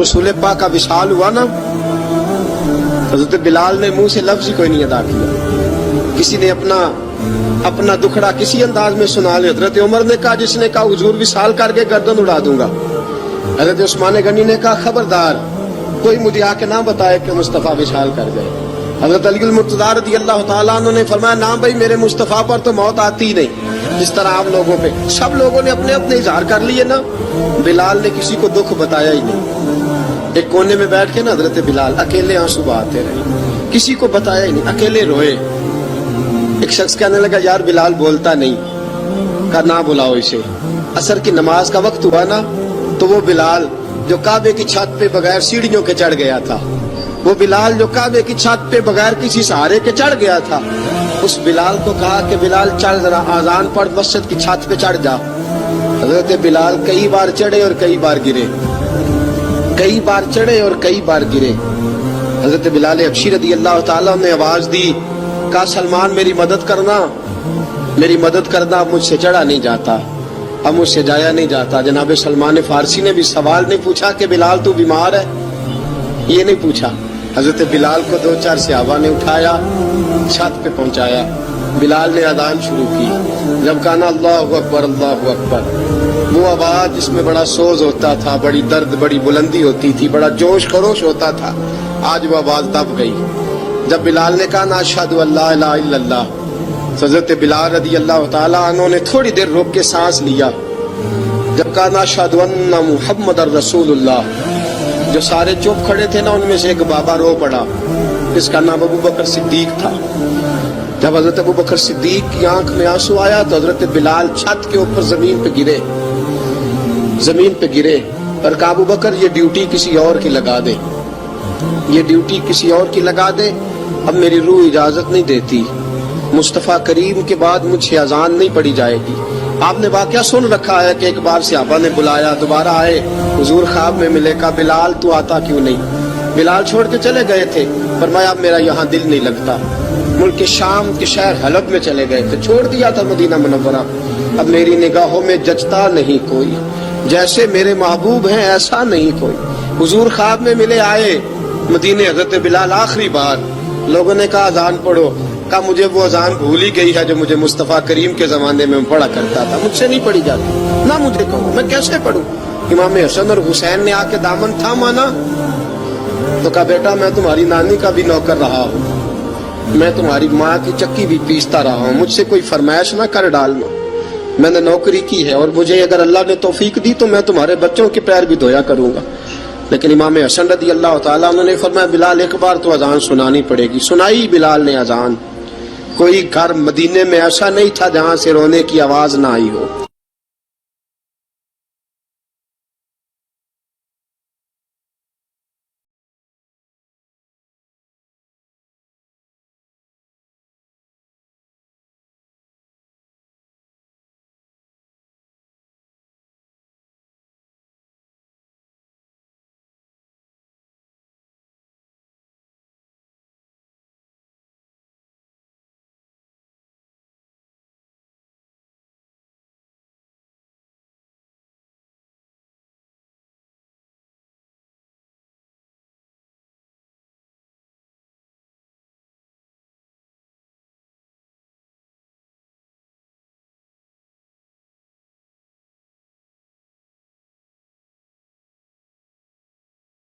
रसूल पाक का विशाल हुआ ना, हजरत बिलाल ने मुंह से लफ्ज ही कोई नहीं अदा किया। किसी ने अपना दुखड़ा किसी अंदाज में सुना लिया। हजरत उमर ने कहा, जिसने कहा हुजूर विशाल करके गर्दन उड़ा दूंगा। हजरत उस्मान गनी ने कहा, खबरदार कोई मुझे आके ना बताए कि मुस्तफा विशाल कर गए। हजरत अली मुर्तज़ा रज़ी अल्लाह तआला अन्हु ने फरमाया, ना भाई मेरे मुस्तफा पर तो मौत आती ही नहीं, जिस तरह आप लोगों पे सब लोगों ने अपने अपने इजहार कर लिए ना, बिलाल ने किसी को दुख बताया ही नहीं। एक कोने में बैठ के ना हजरत बिलाल अकेले आंसू बहाते रहे, किसी को बताया ही नहीं, अकेले रोए। एक शख्स कहने लगा, यार बिलाल बोलता नहीं। कहा, ना बुलाओ इसे। असर की नमाज का वक्त हुआ ना, तो वो बिलाल जो काबे की छत पे बगैर सीढ़ियों के चढ़ गया था, वो बिलाल जो काबे की छत पे बगैर किसी सहारे के चढ़ गया था, उस बिलाल को कहा कि बिलाल चढ़ जरा, आजान पढ़, मस्जिद की छत पे चढ़ जा। हजरत बिलाल कई बार चढ़े और कई बार गिरे, कई बार चढ़े और कई बार गिरे। हजरत बिलाल हबशी रज़ी अल्लाह तआला ने आवाज दी, कहा, सलमान मेरी मदद करना, मेरी मदद करना, अब मुझसे चढ़ा नहीं जाता, अब मुझसे जाया नहीं जाता। जनाब सलमान फारसी ने भी सवाल नहीं पूछा कि बिलाल तू बीमार है, ये नहीं पूछा। हजरत बिलाल को 2-4 सहाबा ने उठाया, छत पे पहुंचाया। बिलाल ने अजान शुरू की। जब कहा ना अल्लाहु अकबर अल्लाहु अकबर, वो आवाज जिसमें बड़ा सोज होता था, बड़ी दर्द, बड़ी बुलंदी होती थी, बड़ा जोश खरोश होता था, आज वो आवाज दब गई। जब बिलाल ने कहा ना अशहदु अल्ला इलाहा इल्लल्लाह, हजरत बिलाल रज़ी अल्लाह तआला अन्हु ने थोड़ी देर रुक के सांस लिया। जब कहा ना अशहदु अन्ना मुहम्मदर रसूलुल्लाह, जो सारे चुप खड़े थे ना, उनमें से एक बाबा रो पड़ा, जिसका नाम अबू बकर सिद्दीक था। जब हजरत अबू बकर सिद्दीक की आंख में आंसू आया तो हजरत बिलाल छत के ऊपर जमीन पे गिरे, जमीन पे गिरे और कहा, अबू बकर ये ड्यूटी किसी और की लगा दे, ये ड्यूटी किसी और की लगा दे, अब मेरी रूह इजाजत नहीं देती, मुस्तफा करीम के बाद मुझे अजान नहीं पड़ी जाएगी। आपने वाकया सुन रखा है कि एक बार सहाबा ने बुलाया, दोबारा आए, हुजूर ख्वाब में मिले, कहा, बिलाल तू आता क्यों नहीं? बिलाल छोड़ के चले गए थे, फरमाया मेरा यहाँ दिल नहीं लगता। मुल्क के शाम के शहर हलब में चले गए थे, छोड़ दिया था मदीना मुनव्वरा, अब मेरी निगाहों में जचता नहीं कोई, जैसे मेरे महबूब हैं ऐसा नहीं कोई। हुजूर ख्वाब में मिले, आए मदीने। हजरत बिलाल आखिरी बार, लोगों ने कहा अजान पढ़ो, कहा मुझे वो अजान भूल ही गई है जो मुझे मुस्तफा करीम के जमाने में पढ़ा करता था, मुझसे नहीं पढ़ी जाती, ना मुझे कहो, मैं कैसे पढ़ूं? इमाम हसन और हुसैन ने आके दामन थामा ना, तो कहा, बेटा मैं तुम्हारी नानी का भी नौकर रहा हूँ, मैं तुम्हारी माँ की चक्की भी पीसता रहा हूँ, मुझसे कोई फरमाइश ना कर डालना, मैंने नौकरी की है, और मुझे अगर अल्लाह ने तौफीक दी तो मैं तुम्हारे बच्चों के पैर भी धोया करूंगा। लेकिन इमाम हसन रज़ी अल्लाह तआला उन्होंने फरमाया, बिलाल एक बार तो अजान सुनानी पड़ेगी। सुनाई बिलाल ने अजान। कोई घर मदीने में ऐसा नहीं था जहां से रोने की आवाज ना आई हो।